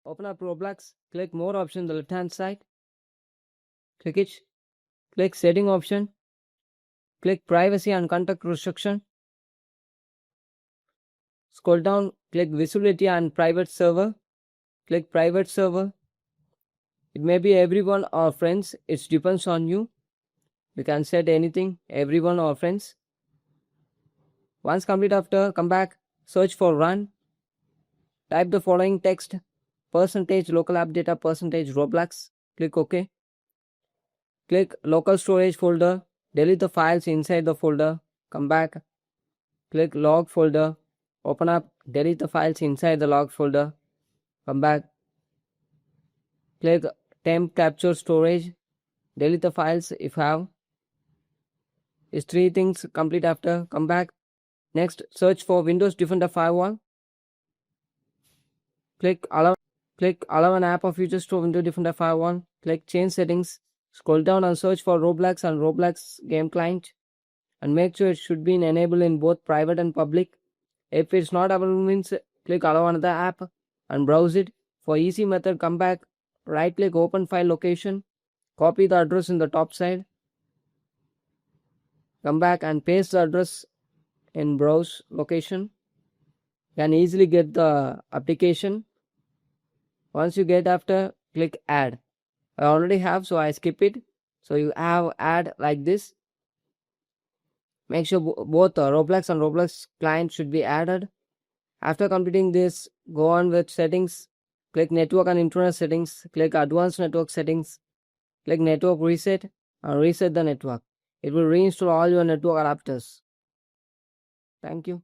Open up Roblox, click more option on the left hand side. Click it. Click setting option. Click privacy and contact restriction. Scroll down, click visibility and private server. Click private server. It may be everyone or friends. It depends on you. You can set anything, everyone or friends. Once complete after, come back, search for run. Type the following text: percentage local app data percentage Roblox. Click OK. Click local storage folder. Delete the files inside the folder. Come back. Click log folder. Open up. Delete the files inside the log folder. Come back. Click temp capture storage. Delete the files if you have. Is 3 things complete after. Come back. Next, search for Windows Defender Firewall. Click allow an app or features to Windows Defender Firewall. Click change settings. Scroll down and search for Roblox and Roblox game client. And make sure it should be enabled in both private and public. If it's not available, means click allow another app and browse it. For easy method, come back, right click open file location, copy the address in the top side, come back and paste the address in browse location. You can easily get the application. Once you get after, click add. I already have, so I skip it. So you have add like this. Make sure both Roblox and Roblox client should be added. After completing this, go on with settings. Click network and internet settings. Click advanced network settings. Click network reset and reset the network. It will reinstall all your network adapters. Thank you.